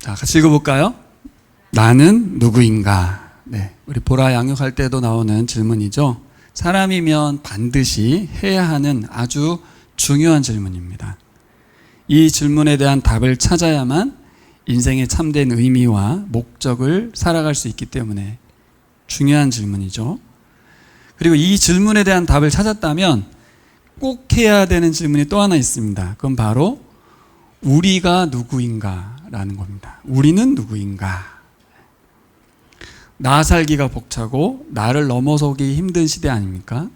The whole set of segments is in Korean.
자, 같이 읽어볼까요? 나는 누구인가? 네, 우리 보라 양육할 때도 나오는 질문이죠. 사람이면 반드시 해야 하는 아주 중요한 질문입니다. 이 질문에 대한 답을 찾아야만 인생의 참된 의미와 목적을 살아갈 수 있기 때문에 중요한 질문이죠. 그리고 이 질문에 대한 답을 찾았다면 꼭 해야 되는 질문이 또 하나 있습니다. 그건 바로 우리가 누구인가 라는 겁니다. 우리는 누구인가? 나 살기가 벅차고 나를 넘어서기 힘든 시대 아닙니까?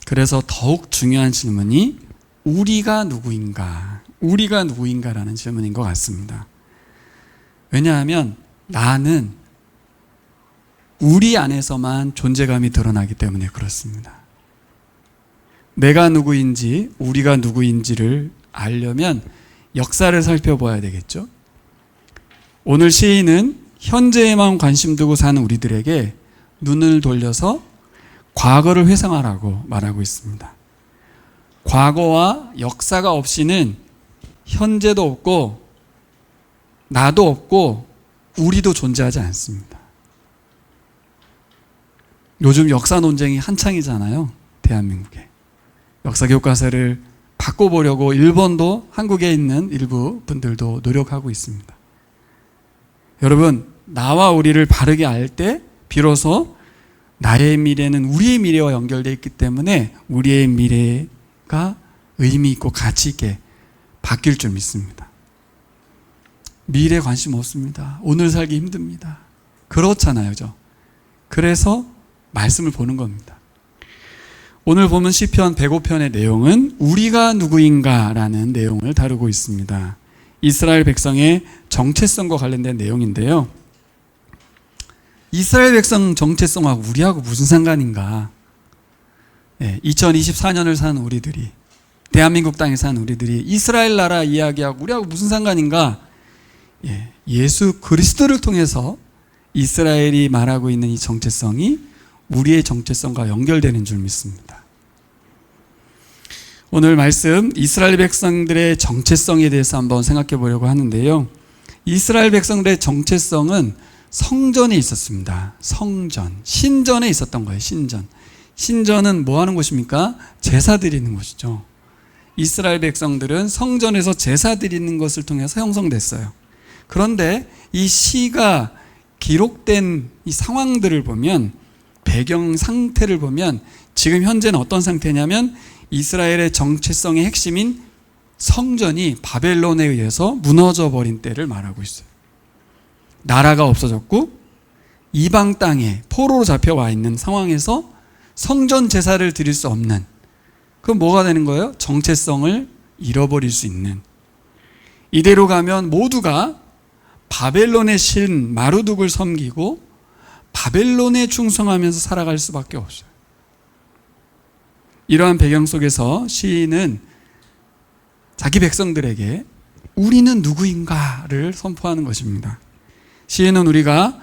그래서 더욱 중요한 질문이 우리가 누구인가? 우리가 누구인가라는 질문인 것 같습니다. 왜냐하면 나는 우리 안에서만 존재감이 드러나기 때문에 그렇습니다. 내가 누구인지 우리가 누구인지를 알려면 역사를 살펴봐야 되겠죠. 오늘 시인은 현재에만 관심 두고 사는 우리들에게 눈을 돌려서 과거를 회상하라고 말하고 있습니다. 과거와 역사가 없이는 현재도 없고 나도 없고 우리도 존재하지 않습니다. 요즘 역사 논쟁이 한창이잖아요. 대한민국에. 역사 교과서를 바꿔보려고 일본도 한국에 있는 일부 분들도 노력하고 있습니다. 여러분, 나와 우리를 바르게 알 때 비로소 나의 미래는 우리의 미래와 연결되어 있기 때문에 우리의 미래가 의미 있고 가치 있게 바뀔 줄 믿습니다. 미래에 관심 없습니다. 오늘 살기 힘듭니다. 그렇잖아요. 그죠? 그래서 말씀을 보는 겁니다. 오늘 보면 시편 105편의 내용은 우리가 누구인가 라는 내용을 다루고 있습니다. 이스라엘 백성의 정체성과 관련된 내용인데요. 이스라엘 백성 정체성하고 우리하고 무슨 상관인가? 2024년을 사는 우리들이, 대한민국 땅에 사는 우리들이 이스라엘 나라 이야기하고 우리하고 무슨 상관인가? 예수 그리스도를 통해서 이스라엘이 말하고 있는 이 정체성이 우리의 정체성과 연결되는 줄 믿습니다. 오늘 말씀 이스라엘 백성들의 정체성에 대해서 한번 생각해 보려고 하는데요. 이스라엘 백성들의 정체성은 성전에 있었습니다. 성전, 신전에 있었던 거예요. 신전은 뭐 하는 곳입니까? 제사 드리는 곳이죠. 이스라엘 백성들은 성전에서 제사 드리는 것을 통해서 형성됐어요. 그런데 이 시가 기록된 이 상황들을 보면, 배경 상태를 보면 지금 현재는 어떤 상태냐면 이스라엘의 정체성의 핵심인 성전이 바벨론에 의해서 무너져 버린 때를 말하고 있어요. 나라가 없어졌고 이방 땅에 포로로 잡혀와 있는 상황에서 성전 제사를 드릴 수 없는, 그럼 뭐가 되는 거예요? 정체성을 잃어버릴 수 있는. 이대로 가면 모두가 바벨론의 신 마루둑을 섬기고 바벨론에 충성하면서 살아갈 수밖에 없어요. 이러한 배경 속에서 시인은 자기 백성들에게 우리는 누구인가를 선포하는 것입니다. 시인은 우리가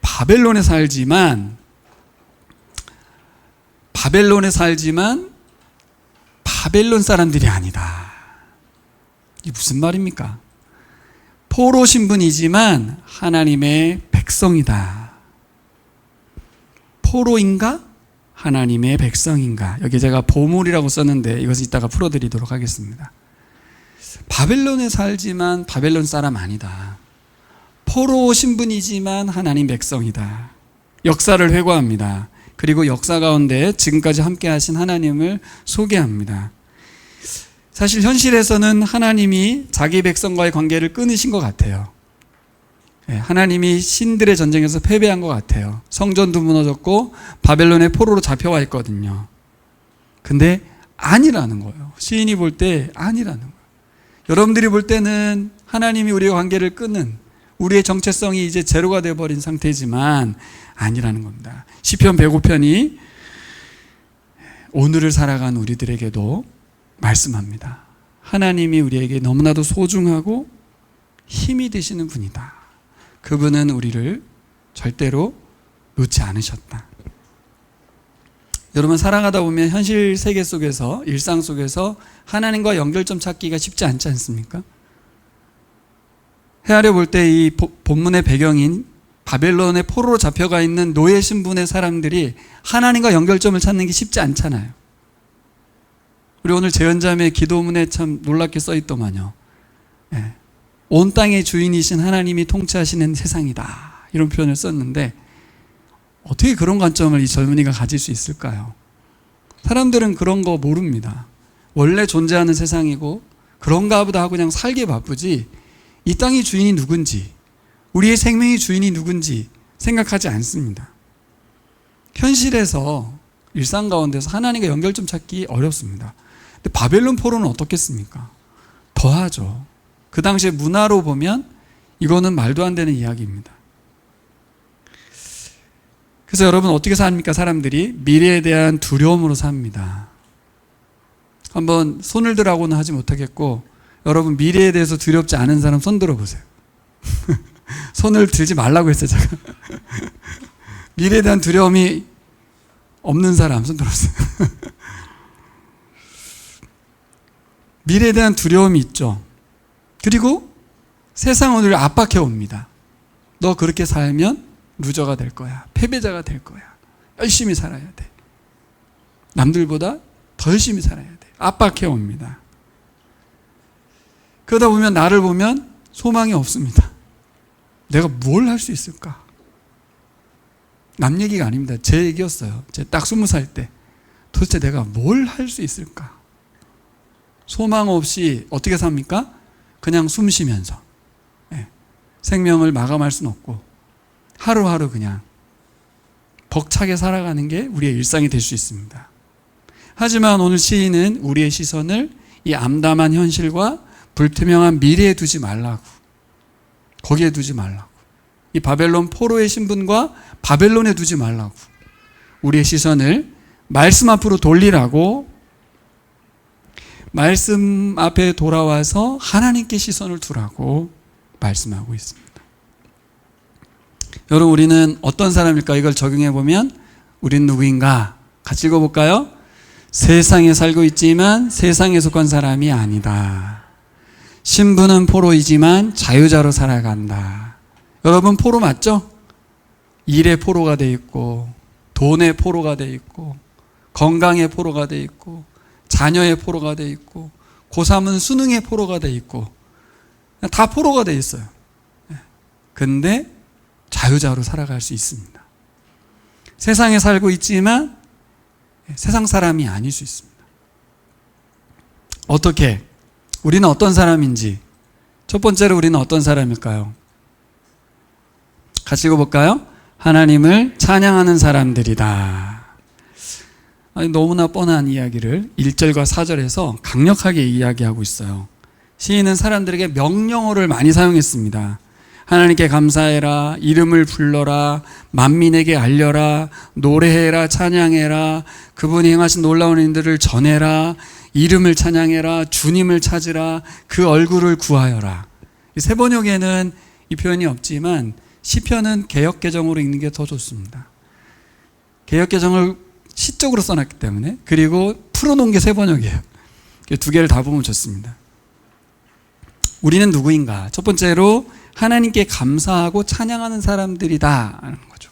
바벨론에 살지만 바벨론 사람들이 아니다. 이게 무슨 말입니까? 포로 신분이지만 하나님의 백성이다. 포로인가? 하나님의 백성인가? 여기 제가 보물이라고 썼는데 이것을 이따가 풀어드리도록 하겠습니다. 바벨론에 살지만 바벨론 사람 아니다. 포로 신분이지만 하나님 백성이다. 역사를 회고합니다. 그리고 역사 가운데 지금까지 함께 하신 하나님을 소개합니다. 사실 현실에서는 하나님이 자기 백성과의 관계를 끊으신 것 같아요. 하나님이 신들의 전쟁에서 패배한 것 같아요. 성전도 무너졌고 바벨론의 포로로 잡혀와 있거든요. 근데 아니라는 거예요. 시인이 볼 때 아니라는 거예요. 여러분들이 볼 때는 하나님이 우리의 관계를 끊는, 우리의 정체성이 이제 제로가 되어버린 상태지만 아니라는 겁니다. 시편 105편이 오늘을 살아간 우리들에게도 말씀합니다. 하나님이 우리에게 너무나도 소중하고 힘이 되시는 분이다. 그분은 우리를 절대로 놓지 않으셨다. 여러분, 살아가다 보면 현실 세계 속에서, 일상 속에서 하나님과 연결점 찾기가 쉽지 않지 않습니까? 헤아려 볼 때 이 본문의 배경인 바벨론의 포로로 잡혀가 있는 노예 신분의 사람들이 하나님과 연결점을 찾는 게 쉽지 않잖아요. 우리 오늘 재현자매 기도문에 참 놀랍게 써있더만요. 예. 온 땅의 주인이신 하나님이 통치하시는 세상이다, 이런 표현을 썼는데 어떻게 그런 관점을 이 젊은이가 가질 수 있을까요? 사람들은 그런 거 모릅니다. 원래 존재하는 세상이고 그런가 보다 하고 그냥 살기 바쁘지, 이 땅의 주인이 누군지, 우리의 생명의 주인이 누군지 생각하지 않습니다. 현실에서 일상 가운데서 하나님과 연결점 찾기 어렵습니다. 근데 바벨론 포로는 어떻겠습니까? 더하죠. 그 당시에 문화로 보면 이거는 말도 안 되는 이야기입니다. 그래서 여러분 어떻게 삽니까? 사람들이 미래에 대한 두려움으로 삽니다. 한번 손을 들라고는 하지 못하겠고, 여러분 미래에 대해서 두렵지 않은 사람 손 들어보세요. 손을 들지 말라고 했어요, 제가. 미래에 대한 두려움이 없는 사람 손 들어보세요. 미래에 대한 두려움이 있죠. 그리고 세상은 우리를 압박해 옵니다. 너 그렇게 살면 루저가 될 거야, 패배자가 될 거야, 열심히 살아야 돼, 남들보다 더 열심히 살아야 돼, 압박해 옵니다. 그러다 보면 나를 보면 소망이 없습니다. 내가 뭘 할 수 있을까? 남 얘기가 아닙니다. 제 얘기였어요. 제 딱 20살 때 도대체 내가 뭘 할 수 있을까? 소망 없이 어떻게 삽니까? 그냥 숨 쉬면서, 생명을 마감할 수는 없고 하루하루 그냥 벅차게 살아가는 게 우리의 일상이 될 수 있습니다. 하지만 오늘 시인은 우리의 시선을 이 암담한 현실과 불투명한 미래에 두지 말라고, 거기에 두지 말라고, 이 바벨론 포로의 신분과 바벨론에 두지 말라고, 우리의 시선을 말씀 앞으로 돌리라고, 말씀 앞에 돌아와서 하나님께 시선을 두라고 말씀하고 있습니다. 여러분, 우리는 어떤 사람일까? 이걸 적용해 보면 우린 누구인가? 같이 읽어볼까요? 세상에 살고 있지만 세상에 속한 사람이 아니다. 신분은 포로이지만 자유자로 살아간다. 여러분, 포로 맞죠? 일의 포로가 돼 있고, 돈의 포로가 돼 있고, 건강의 포로가 돼 있고, 자녀의 포로가 돼 있고, 고3은 수능의 포로가 돼 있고, 다 포로가 돼 있어요. 근데 자유자로 살아갈 수 있습니다. 세상에 살고 있지만 세상 사람이 아닐 수 있습니다. 어떻게? 우리는 어떤 사람인지, 첫 번째로 우리는 어떤 사람일까요? 같이 읽어볼까요? 하나님을 찬양하는 사람들이다. 아니, 너무나 뻔한 이야기를 1절과 4절에서 강력하게 이야기하고 있어요. 시인은 사람들에게 명령어를 많이 사용했습니다. 하나님께 감사해라, 이름을 불러라, 만민에게 알려라, 노래해라, 찬양해라, 그분이 행하신 놀라운 일들을 전해라, 이름을 찬양해라, 주님을 찾으라, 그 얼굴을 구하여라. 세 번역에는 이 표현이 없지만 시편은 개역개정으로 읽는 게 더 좋습니다. 개역개정을 시적으로 써놨기 때문에, 그리고 풀어놓은 게 세 번역이에요. 두 개를 다 보면 좋습니다. 우리는 누구인가? 첫 번째로 하나님께 감사하고 찬양하는 사람들이다 하는 거죠.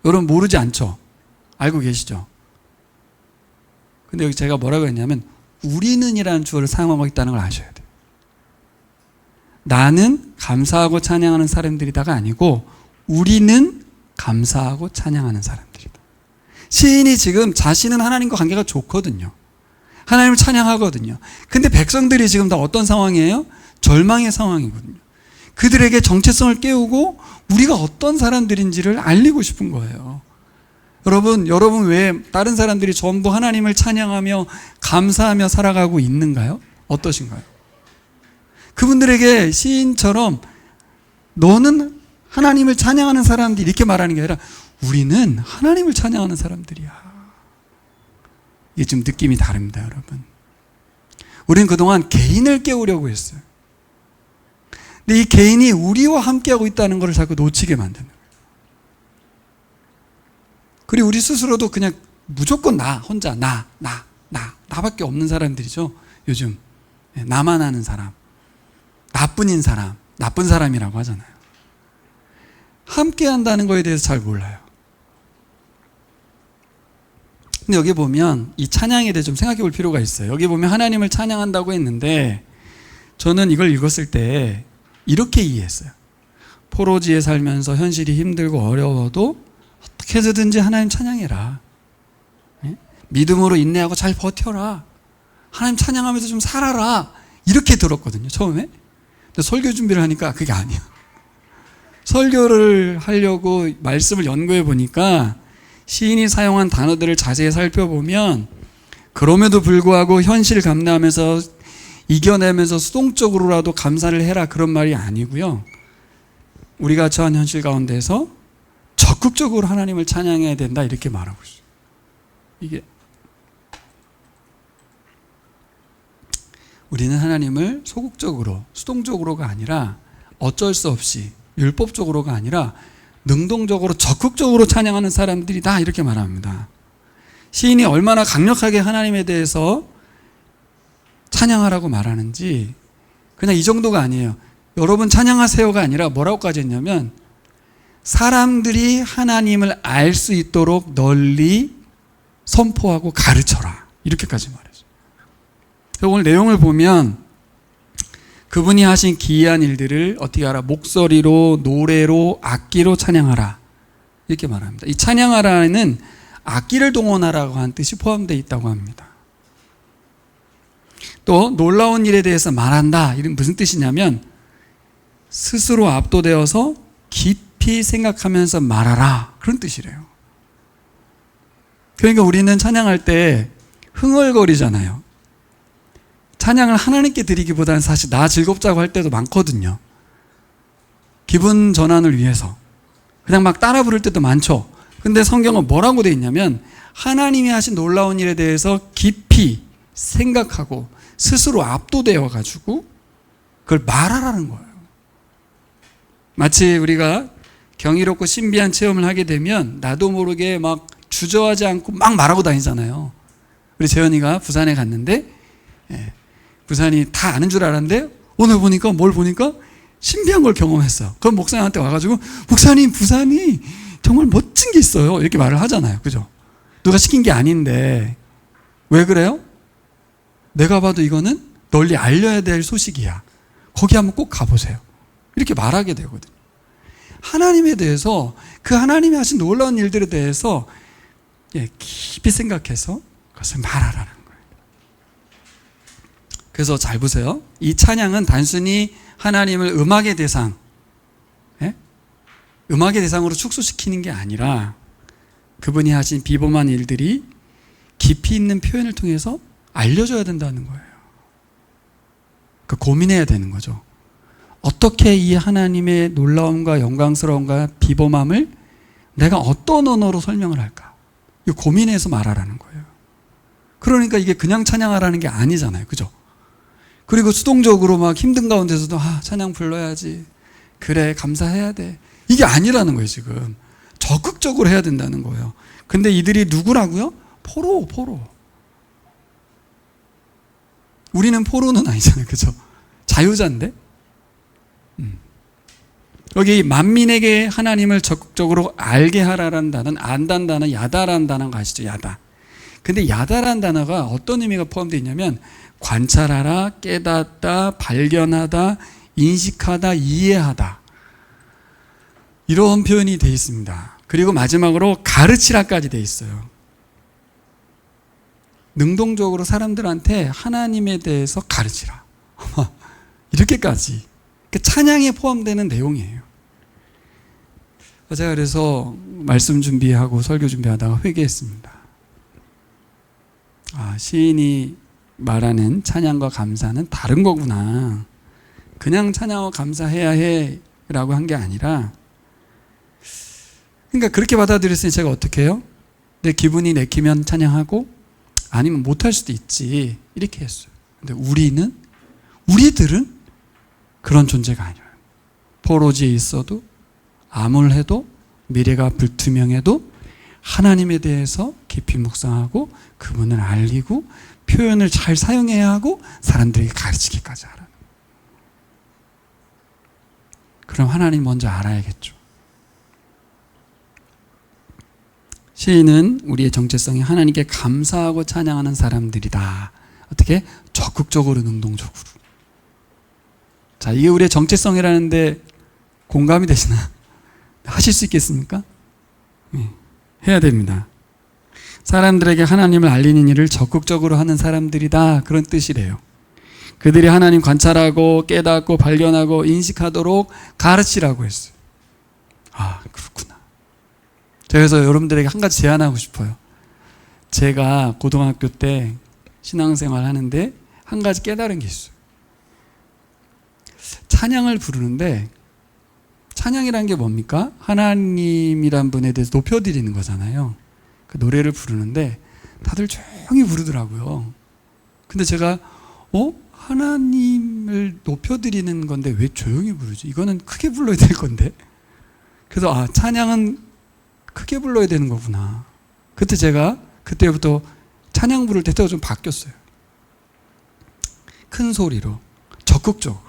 여러분 모르지 않죠? 알고 계시죠? 근데 여기 제가 뭐라고 했냐면 우리는이라는 주어를 사용하고 있다는 걸 아셔야 돼요. 나는 감사하고 찬양하는 사람들이다가 아니고 우리는 감사하고 찬양하는 사람들이다. 시인이 지금 자신은 하나님과 관계가 좋거든요. 하나님을 찬양하거든요. 근데 백성들이 지금 다 어떤 상황이에요? 절망의 상황이거든요. 그들에게 정체성을 깨우고 우리가 어떤 사람들인지를 알리고 싶은 거예요. 여러분 왜 다른 사람들이 전부 하나님을 찬양하며 감사하며 살아가고 있는가요? 어떠신가요? 그분들에게 시인처럼 너는 하나님을 찬양하는 사람들이 이렇게 말하는 게 아니라 우리는 하나님을 찬양하는 사람들이야. 이게 좀 느낌이 다릅니다, 여러분. 우리는 그동안 개인을 깨우려고 했어요. 근데 이 개인이 우리와 함께하고 있다는 것을 자꾸 놓치게 만드는 거예요. 그리고 우리 스스로도 그냥 무조건 나, 혼자 나밖에 없는 사람들이죠. 요즘 나만 아는 사람, 나뿐인 사람, 나쁜 사람이라고 하잖아요. 함께 한다는 거에 대해서 잘 몰라요. 근데 여기 보면 이 찬양에 대해 좀 생각해 볼 필요가 있어요. 여기 보면 하나님을 찬양한다고 했는데 저는 이걸 읽었을 때 이렇게 이해했어요. 포로지에 살면서 현실이 힘들고 어려워도 어떻게 해서든지 하나님 찬양해라. 믿음으로 인내하고 잘 버텨라. 하나님 찬양하면서 좀 살아라. 이렇게 들었거든요, 처음에. 근데 설교 준비를 하니까 그게 아니야. 설교를 하려고 말씀을 연구해 보니까 시인이 사용한 단어들을 자세히 살펴보면 그럼에도 불구하고 현실을 감내하면서 이겨내면서 수동적으로라도 감사를 해라 그런 말이 아니고요. 우리가 처한 현실 가운데서 적극적으로 하나님을 찬양해야 된다 이렇게 말하고 있어요. 이게 우리는 하나님을 소극적으로 수동적으로가 아니라 어쩔 수 없이 율법적으로가 아니라 능동적으로 적극적으로 찬양하는 사람들이다 이렇게 말합니다. 시인이 얼마나 강력하게 하나님에 대해서 찬양하라고 말하는지 그냥 이 정도가 아니에요. 여러분 찬양하세요가 아니라 뭐라고까지 했냐면 사람들이 하나님을 알 수 있도록 널리 선포하고 가르쳐라 이렇게까지 말했어요. 오늘 내용을 보면 그분이 하신 기이한 일들을 어떻게 하라? 목소리로, 노래로, 악기로 찬양하라 이렇게 말합니다. 이 찬양하라는 악기를 동원하라고 한 뜻이 포함되어 있다고 합니다. 또 놀라운 일에 대해서 말한다 이건 무슨 뜻이냐면 스스로 압도되어서 깊이 생각하면서 말하라 그런 뜻이래요. 그러니까 우리는 찬양할 때 흥얼거리잖아요. 찬양을 하나님께 드리기보다는 사실 나 즐겁자고 할 때도 많거든요. 기분 전환을 위해서 그냥 막 따라 부를 때도 많죠. 근데 성경은 뭐라고 되어 있냐면 하나님이 하신 놀라운 일에 대해서 깊이 생각하고 스스로 압도되어 가지고 그걸 말하라는 거예요. 마치 우리가 경이롭고 신비한 체험을 하게 되면 나도 모르게 막 주저하지 않고 막 말하고 다니잖아요. 우리 재현이가 부산에 갔는데 부산이 다 아는 줄 알았는데 오늘 보니까 뭘 보니까 신비한 걸 경험했어요. 그럼 목사님한테 와가지고 목사님 부산이 정말 멋진 게 있어요 이렇게 말을 하잖아요. 그죠? 누가 시킨 게 아닌데 왜 그래요? 내가 봐도 이거는 널리 알려야 될 소식이야. 거기 한번 꼭 가보세요. 이렇게 말하게 되거든요. 하나님에 대해서 그 하나님이 하신 놀라운 일들에 대해서 깊이 생각해서 그것을 말하라는 거예요. 그래서 잘 보세요. 이 찬양은 단순히 하나님을 음악의 대상, 음악의 대상으로 축소시키는 게 아니라 그분이 하신 비범한 일들이 깊이 있는 표현을 통해서 알려줘야 된다는 거예요. 그 고민해야 되는 거죠. 어떻게 이 하나님의 놀라움과 영광스러움과 비범함을 내가 어떤 언어로 설명을 할까? 이거 고민해서 말하라는 거예요. 그러니까 이게 그냥 찬양하라는 게 아니잖아요. 그죠? 그리고 수동적으로 막 힘든 가운데서도 찬양 불러야지. 그래 감사해야 돼. 이게 아니라는 거예요. 지금 적극적으로 해야 된다는 거예요. 근데 이들이 누구라고요? 포로. 우리는 포로는 아니잖아요. 그죠? 자유자인데? 여기 만민에게 하나님을 적극적으로 알게 하라라는 단어는 안다는 단어, 야다라는 단어가 아시죠? 야다. 근데 야다라는 단어가 어떤 의미가 포함되어 있냐면 관찰하라, 깨닫다, 발견하다, 인식하다, 이해하다 이런 표현이 되어 있습니다. 그리고 마지막으로 가르치라까지 되어 있어요. 능동적으로 사람들한테 하나님에 대해서 가르치라 이렇게까지 찬양에 포함되는 내용이에요. 제가 그래서 말씀 준비하고 설교 준비하다가 회개했습니다. 시인이 말하는 찬양과 감사는 다른 거구나. 그냥 찬양하고 감사해야 해 라고 한 게 아니라 그러니까 그렇게 받아들였으니 제가 어떻게 해요? 내 기분이 내키면 찬양하고 아니면 못할 수도 있지 이렇게 했어요. 근데 우리들은 그런 존재가 아니에요. 포로지에 있어도 암울해도 미래가 불투명해도 하나님에 대해서 깊이 묵상하고 그분을 알리고 표현을 잘 사용해야 하고 사람들에게 가르치기까지 하라는 그럼 하나님 먼저 알아야겠죠. 시인은 우리의 정체성이 하나님께 감사하고 찬양하는 사람들이다. 어떻게? 적극적으로, 능동적으로. 자, 이게 우리의 정체성이라는데 공감이 되시나? 하실 수 있겠습니까? 네, 해야 됩니다. 사람들에게 하나님을 알리는 일을 적극적으로 하는 사람들이다. 그런 뜻이래요. 그들이 하나님 관찰하고 깨닫고 발견하고 인식하도록 가르치라고 했어요. 아, 그렇구나. 그래서 여러분들에게 한 가지 제안하고 싶어요. 제가 고등학교 때 신앙생활 하는데 한 가지 깨달은 게 있어요. 찬양을 부르는데 찬양이란 게 뭡니까? 하나님이란 분에 대해서 높여드리는 거잖아요. 그 노래를 부르는데 다들 조용히 부르더라고요. 근데 제가 하나님을 높여드리는 건데 왜 조용히 부르지? 이거는 크게 불러야 될 건데. 그래서 찬양은 크게 불러야 되는 거구나. 그때 제가 그때부터 찬양 부를 때 좀 바뀌었어요. 큰 소리로 적극적으로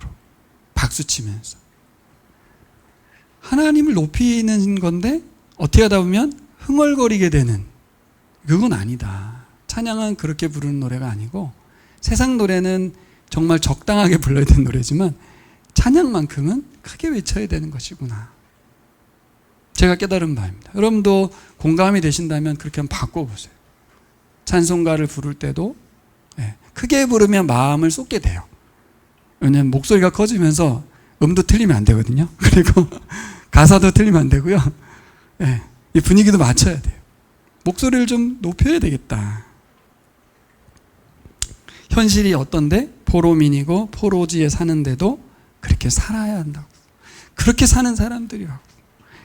박수 치면서 하나님을 높이는 건데 어떻게 하다 보면 흥얼거리게 되는, 그건 아니다. 찬양은 그렇게 부르는 노래가 아니고 세상 노래는 정말 적당하게 불러야 되는 노래지만 찬양만큼은 크게 외쳐야 되는 것이구나. 제가 깨달은 바입니다. 여러분도 공감이 되신다면 그렇게 한번 바꿔보세요. 찬송가를 부를 때도 크게 부르면 마음을 쏟게 돼요. 왜냐하면 목소리가 커지면서 음도 틀리면 안 되거든요. 그리고 가사도 틀리면 안 되고요. 이 분위기도 맞춰야 돼요. 목소리를 좀 높여야 되겠다. 현실이 어떤데? 포로민이고 포로지에 사는데도 그렇게 살아야 한다고. 그렇게 사는 사람들이라고.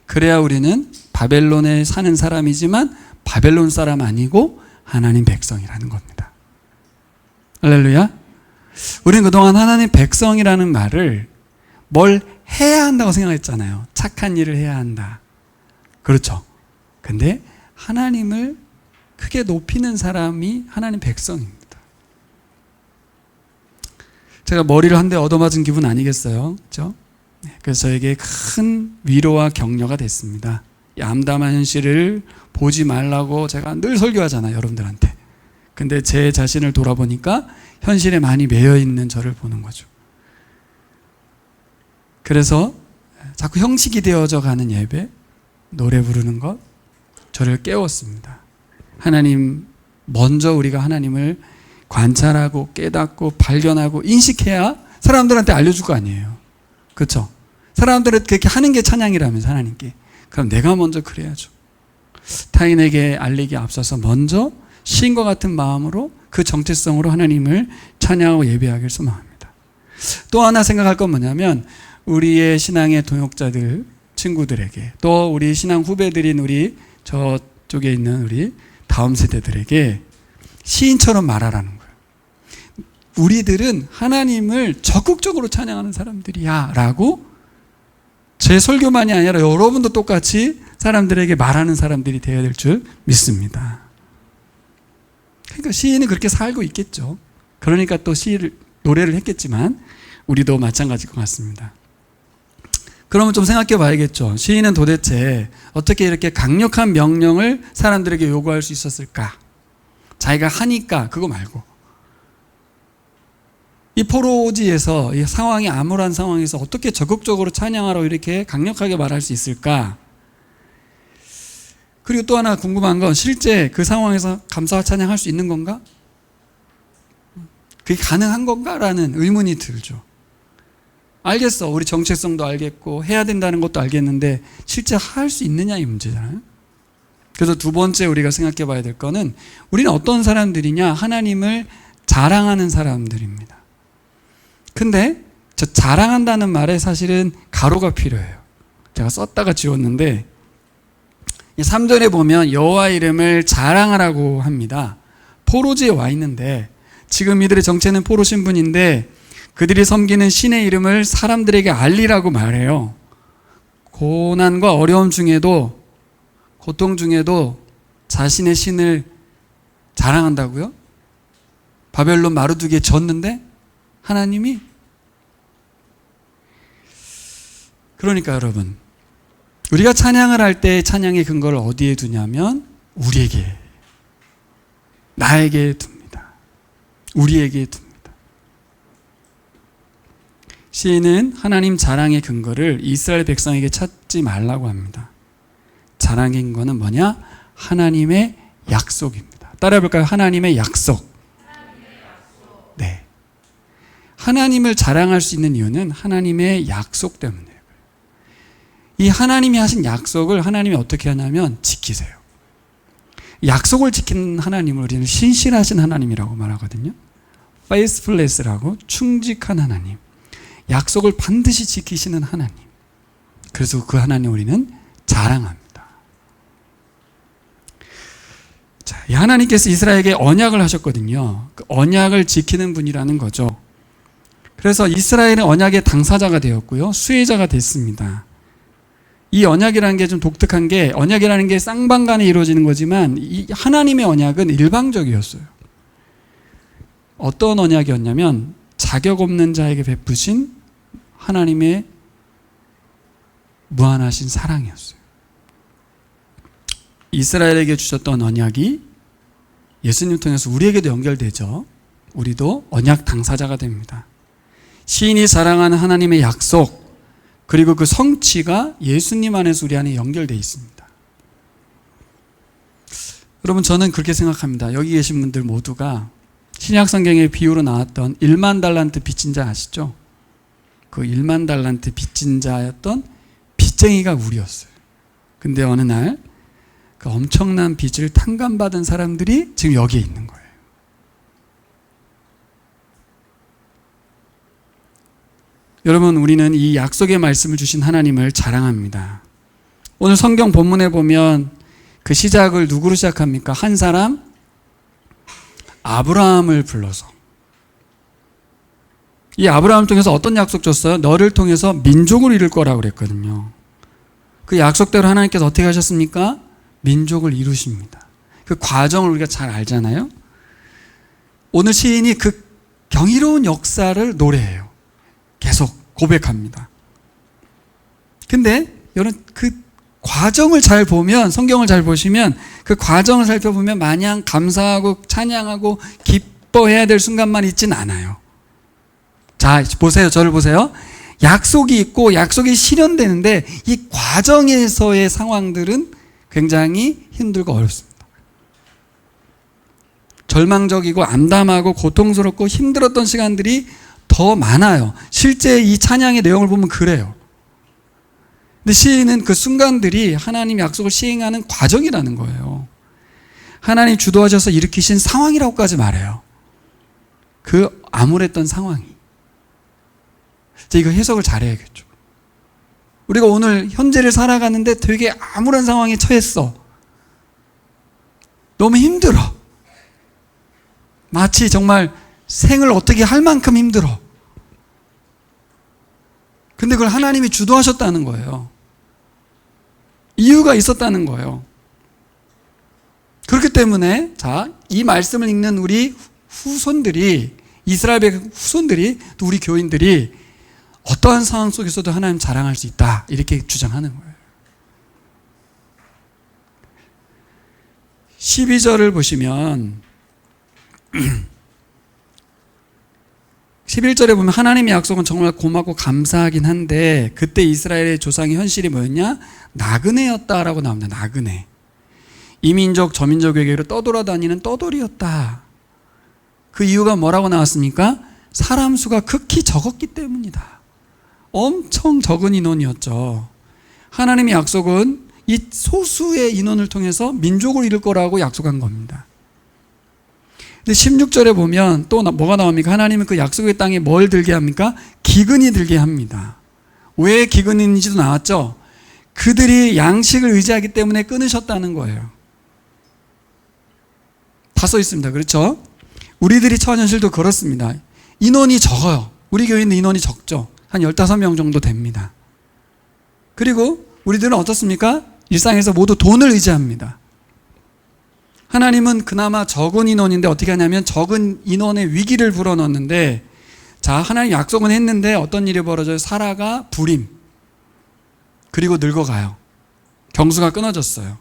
그래야 우리는 바벨론에 사는 사람이지만 바벨론 사람 아니고 하나님 백성이라는 겁니다. 할렐루야. 우리는 그동안 하나님 백성이라는 말을 뭘 해야 한다고 생각했잖아요. 착한 일을 해야 한다. 그렇죠. 근데 하나님을 크게 높이는 사람이 하나님 백성입니다. 제가 머리를 한 대 얻어맞은 기분 아니겠어요? 그렇죠? 그래서 저에게 큰 위로와 격려가 됐습니다. 이 암담한 현실을 보지 말라고 제가 늘 설교하잖아요, 여러분들한테. 근데 제 자신을 돌아보니까 현실에 많이 매여 있는 저를 보는 거죠. 그래서 자꾸 형식이 되어져 가는 예배, 노래 부르는 것, 저를 깨웠습니다. 하나님, 먼저 우리가 하나님을 관찰하고 깨닫고 발견하고 인식해야 사람들한테 알려줄 거 아니에요. 그렇죠? 사람들은 그렇게 하는 게 찬양이라면서 하나님께. 그럼 내가 먼저 그래야죠. 타인에게 알리기 앞서서 먼저 시인과 같은 마음으로 그 정체성으로 하나님을 찬양하고 예배하기를 소망합니다. 또 하나 생각할 건 뭐냐면 우리의 신앙의 동역자들, 친구들에게 또 우리 신앙 후배들인 우리 저쪽에 있는 우리 다음 세대들에게 시인처럼 말하라는 거예요. 우리들은 하나님을 적극적으로 찬양하는 사람들이야 라고 제 설교만이 아니라 여러분도 똑같이 사람들에게 말하는 사람들이 되어야 될 줄 믿습니다. 그러니까 시인은 그렇게 살고 있겠죠. 그러니까 또 노래를 했겠지만 우리도 마찬가지일 것 같습니다. 그러면 좀 생각해 봐야겠죠. 시인은 도대체 어떻게 이렇게 강력한 명령을 사람들에게 요구할 수 있었을까? 자기가 하니까 그거 말고 이 포로지에서 이 상황이 암울한 상황에서 어떻게 적극적으로 찬양하라고 이렇게 강력하게 말할 수 있을까? 그리고 또 하나 궁금한 건 실제 그 상황에서 감사와 찬양할 수 있는 건가? 그게 가능한 건가? 라는 의문이 들죠. 알겠어. 우리 정체성도 알겠고 해야 된다는 것도 알겠는데 실제 할 수 있느냐 이 문제잖아요. 그래서 두 번째 우리가 생각해 봐야 될 거는 우리는 어떤 사람들이냐? 하나님을 자랑하는 사람들입니다. 근데 저 자랑한다는 말에 사실은 가로가 필요해요. 제가 썼다가 지웠는데 3절에 보면 여호와 이름을 자랑하라고 합니다. 포로지에 와 있는데 지금 이들의 정체는 포로 신분인데 그들이 섬기는 신의 이름을 사람들에게 알리라고 말해요. 고난과 어려움 중에도 고통 중에도 자신의 신을 자랑한다고요? 바벨론 마루두기에 졌는데 하나님이 그러니까 여러분, 우리가 찬양을 할 때 찬양의 근거를 어디에 두냐면 우리에게, 나에게 둡니다. 우리에게 둡니다. 시인은 하나님 자랑의 근거를 이스라엘 백성에게 찾지 말라고 합니다. 자랑의 근거는 뭐냐? 하나님의 약속입니다. 따라해볼까요? 하나님의 약속. 네. 하나님을 자랑할 수 있는 이유는 하나님의 약속 때문이에요. 이 하나님이 하신 약속을 하나님이 어떻게 하냐면 지키세요. 약속을 지키는 하나님을 우리는 신실하신 하나님이라고 말하거든요. faithfulness라고, 충직한 하나님. 약속을 반드시 지키시는 하나님. 그래서 그 하나님 우리는 자랑합니다. 자, 이 하나님께서 이스라엘에게 언약을 하셨거든요. 그 언약을 지키는 분이라는 거죠. 그래서 이스라엘은 언약의 당사자가 되었고요. 수혜자가 됐습니다. 이 언약이라는 게 좀 독특한 게, 언약이라는 게 쌍방간에 이루어지는 거지만 이 하나님의 언약은 일방적이었어요. 어떤 언약이었냐면 자격 없는 자에게 베푸신 하나님의 무한하신 사랑이었어요. 이스라엘에게 주셨던 언약이 예수님 통해서 우리에게도 연결되죠. 우리도 언약 당사자가 됩니다. 시인이 자랑하는 하나님의 약속, 그리고 그 성취가 예수님 안에서 우리 안에 연결되어 있습니다. 여러분, 저는 그렇게 생각합니다. 여기 계신 분들 모두가 신약 성경의 비유로 나왔던 1만 달란트 빚진 자 아시죠? 그 1만 달란트 빚진 자였던 빚쟁이가 우리였어요. 근데 어느 날 그 엄청난 빚을 탕감받은 사람들이 지금 여기에 있는 거예요. 여러분, 우리는 이 약속의 말씀을 주신 하나님을 자랑합니다. 오늘 성경 본문에 보면 그 시작을 누구로 시작합니까? 한 사람, 아브라함을 불러서. 이 아브라함을 통해서 어떤 약속 줬어요? 너를 통해서 민족을 이룰 거라고 그랬거든요. 그 약속대로 하나님께서 어떻게 하셨습니까? 민족을 이루십니다. 그 과정을 우리가 잘 알잖아요. 오늘 시인이 그 경이로운 역사를 노래해요. 계속 고백합니다. 근데 여러분, 그 과정을 잘 보면, 성경을 잘 보시면 그 과정을 살펴보면 마냥 감사하고 찬양하고 기뻐해야 될 순간만 있진 않아요. 자, 보세요. 저를 보세요. 약속이 있고 약속이 실현되는데 이 과정에서의 상황들은 굉장히 힘들고 어렵습니다. 절망적이고 암담하고 고통스럽고 힘들었던 시간들이 더 많아요. 실제 이 찬양의 내용을 보면 그래요. 근데 시인은 그 순간들이 하나님 약속을 시행하는 과정이라는 거예요. 하나님 주도하셔서 일으키신 상황이라고까지 말해요. 그 암울했던 상황이. 이거 해석을 잘해야겠죠. 우리가 오늘 현재를 살아가는데 되게 암울한 상황에 처했어. 너무 힘들어. 마치 정말 생을 어떻게 할 만큼 힘들어. 근데 그걸 하나님이 주도하셨다는 거예요. 이유가 있었다는 거예요. 그렇기 때문에 자, 이 말씀을 읽는 우리 후손들이, 이스라엘 후손들이, 또 우리 교인들이 어떠한 상황 속에서도 하나님 자랑할 수 있다, 이렇게 주장하는 거예요. 12절을 보시면 11절에 보면 하나님의 약속은 정말 고맙고 감사하긴 한데 그때 이스라엘의 조상의 현실이 뭐였냐? 나그네였다라고 나옵니다. 나그네. 이 민족 저 민족에게로 떠돌아다니는 떠돌이였다. 그 이유가 뭐라고 나왔습니까? 사람 수가 극히 적었기 때문이다. 엄청 적은 인원이었죠. 하나님의 약속은 이 소수의 인원을 통해서 민족을 이룰 거라고 약속한 겁니다. 근데 16절에 보면 또 뭐가 나옵니까? 하나님은 그 약속의 땅에 뭘 들게 합니까? 기근이 들게 합니다. 왜 기근인지도 나왔죠? 그들이 양식을 의지하기 때문에 끊으셨다는 거예요. 다 써 있습니다. 그렇죠? 우리들이 처한 현실도 그렇습니다. 인원이 적어요. 우리 교회는 인원이 적죠. 한 15명 정도 됩니다. 그리고 우리들은 어떻습니까? 일상에서 모두 돈을 의지합니다. 하나님은 그나마 적은 인원인데 어떻게 하냐면 적은 인원의 위기를 불어넣는데, 자, 하나님 약속은 했는데 어떤 일이 벌어져요? 사라가 불임. 그리고 늙어가요. 경수가 끊어졌어요.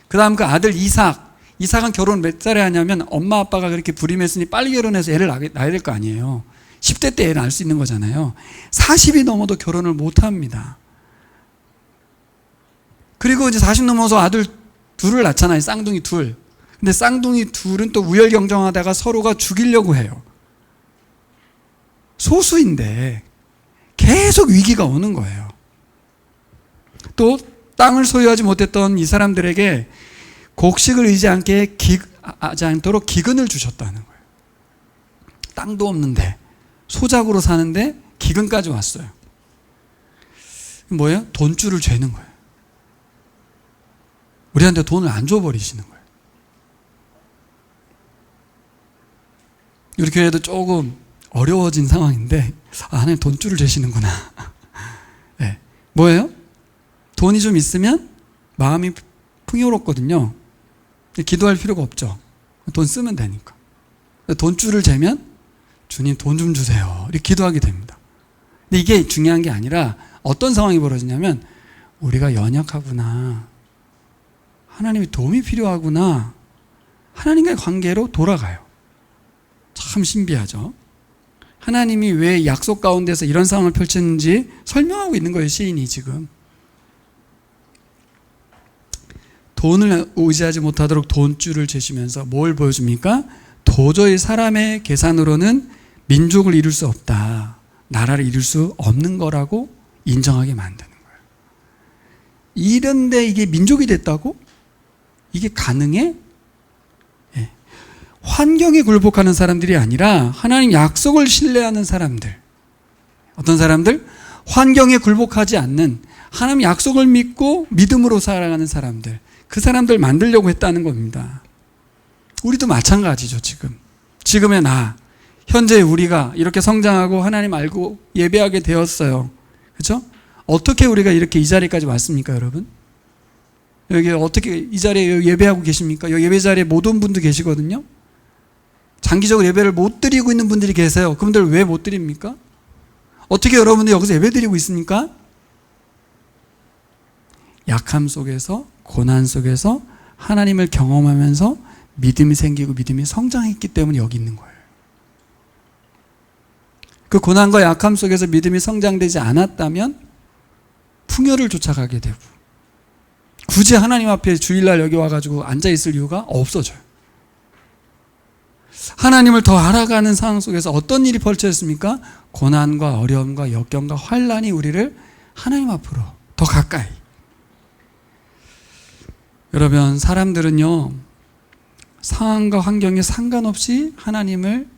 그 다음 그 아들 이삭은 결혼 몇 살에 하냐면 엄마 아빠가 그렇게 부림했으니 빨리 결혼해서 애를 낳아야 될 거 아니에요. 10대 때 애를 낳을 수 있는 거잖아요. 40이 넘어도 결혼을 못 합니다. 그리고 이제 40 넘어서 아들 둘을 낳잖아요. 쌍둥이 둘. 근데 쌍둥이 둘은 또 우열경정하다가 서로가 죽이려고 해요. 소수인데 계속 위기가 오는 거예요. 또 땅을 소유하지 못했던 이 사람들에게 곡식을 하지 않도록 기근을 주셨다는 거예요. 땅도 없는데 소작으로 사는데 기근까지 왔어요. 뭐예요? 돈줄을 죄는 거예요. 우리한테 돈을 안 줘버리시는 거예요. 우리 교회도 조금 어려워진 상황인데 하나님 돈줄을 재시는구나. 네. 뭐예요? 돈이 좀 있으면 마음이 풍요롭거든요. 기도할 필요가 없죠. 돈 쓰면 되니까. 돈줄을 재면 주님 돈 좀 주세요. 이렇게 기도하게 됩니다. 근데 이게 중요한 게 아니라 어떤 상황이 벌어지냐면 우리가 연약하구나. 하나님의 도움이 필요하구나. 하나님과의 관계로 돌아가요. 참 신비하죠. 하나님이 왜 약속 가운데서 이런 상황을 펼쳤는지 설명하고 있는 거예요, 시인이 지금. 돈을 의지하지 못하도록 돈줄을 재시면서 뭘 보여줍니까? 도저히 사람의 계산으로는 민족을 이룰 수 없다. 나라를 이룰 수 없는 거라고 인정하게 만드는 거예요. 이런데 이게 민족이 됐다고? 이게 가능해? 예. 환경에 굴복하는 사람들이 아니라 하나님 약속을 신뢰하는 사람들. 어떤 사람들? 환경에 굴복하지 않는 하나님 약속을 믿고 믿음으로 살아가는 사람들. 그 사람들 만들려고 했다는 겁니다. 우리도 마찬가지죠, 지금. 지금의 현재 우리가 이렇게 성장하고 하나님 알고 예배하게 되었어요. 그렇죠? 어떻게 우리가 이렇게 이 자리까지 왔습니까, 여러분? 여기 어떻게 이 자리에 예배하고 계십니까? 여기 예배 자리에 못 온 분도 계시거든요. 장기적으로 예배를 못 드리고 있는 분들이 계세요. 그분들 왜 못 드립니까? 어떻게 여러분들 여기서 예배 드리고 있습니까? 약함 속에서, 고난 속에서 하나님을 경험하면서 믿음이 생기고 믿음이 성장했기 때문에 여기 있는 거예요. 그 고난과 약함 속에서 믿음이 성장되지 않았다면 풍요를 쫓아가게 되고 굳이 하나님 앞에 주일날 여기 와가지고 앉아있을 이유가 없어져요. 하나님을 더 알아가는 상황 속에서 어떤 일이 펼쳐졌습니까? 고난과 어려움과 역경과 환난이 우리를 하나님 앞으로 더 가까이. 여러분, 사람들은요, 상황과 환경에 상관없이 하나님을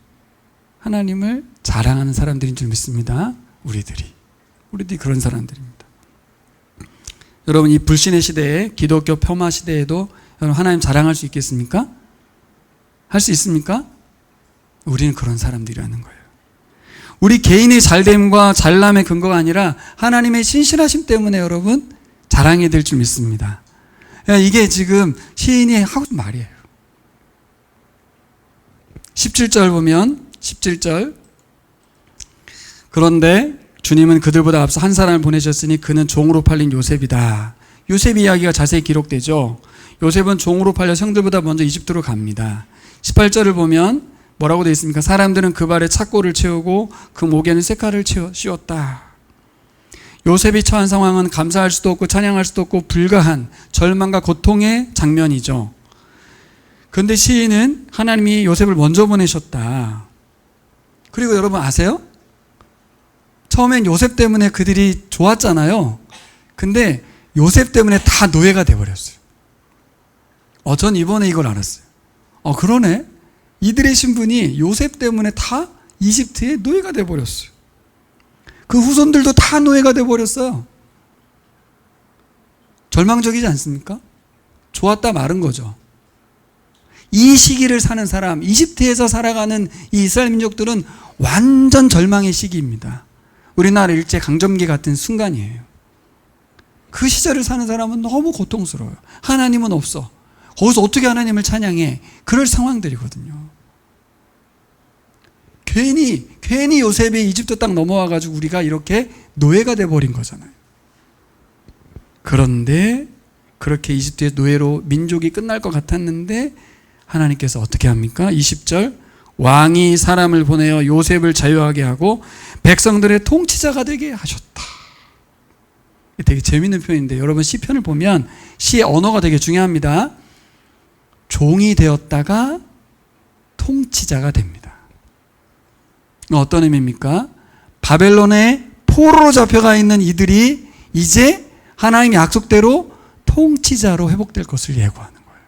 자랑하는 사람들인 줄 믿습니다. 우리들이 그런 사람들입니다. 여러분, 이 불신의 시대에, 기독교 폄하 시대에도 여러분 하나님 자랑할 수 있겠습니까? 할 수 있습니까? 우리는 그런 사람들이라는 거예요. 우리 개인의 잘됨과 잘남의 근거가 아니라 하나님의 신실하심 때문에 여러분 자랑이 될 줄 믿습니다. 이게 지금 시인이 하고 있는 말이에요. 17절 보면 17절 그런데 주님은 그들보다 앞서 한 사람을 보내셨으니 그는 종으로 팔린 요셉이다. 요셉 이야기가 자세히 기록되죠. 요셉은 종으로 팔려 형들보다 먼저 이집트로 갑니다. 18절을 보면 뭐라고 되어 있습니까? 사람들은 그 발에 착고를 채우고 그 목에는 쇠칼을 씌웠다. 요셉이 처한 상황은 감사할 수도 없고 찬양할 수도 없고 불가한 절망과 고통의 장면이죠. 그런데 시인은 하나님이 요셉을 먼저 보내셨다. 그리고 여러분 아세요? 처음엔 요셉 때문에 그들이 좋았잖아요. 근데 요셉 때문에 다 노예가 돼버렸어요. 전 이번에 이걸 알았어요. 그러네. 이들의 신분이 요셉 때문에 다 이집트의 노예가 돼버렸어요. 그 후손들도 다 노예가 돼버렸어요. 절망적이지 않습니까? 좋았다 말은 거죠. 이 시기를 사는 사람, 이집트에서 살아가는 이 이스라엘 민족들은 완전 절망의 시기입니다. 우리나라 일제강점기 같은 순간이에요. 그 시절을 사는 사람은 너무 고통스러워요. 하나님은 없어. 거기서 어떻게 하나님을 찬양해? 그럴 상황들이거든요. 괜히 요셉이 이집트 땅 넘어와가지고 우리가 이렇게 노예가 돼버린 거잖아요. 그런데 그렇게 이집트의 노예로 민족이 끝날 것 같았는데 하나님께서 어떻게 합니까? 20절 왕이 사람을 보내어 요셉을 자유하게 하고 백성들의 통치자가 되게 하셨다. 되게 재밌는 표현인데 여러분 시편을 보면 시의 언어가 되게 중요합니다. 종이 되었다가 통치자가 됩니다. 어떤 의미입니까? 바벨론에 포로로 잡혀가 있는 이들이 이제 하나님의 약속대로 통치자로 회복될 것을 예고하는 거예요.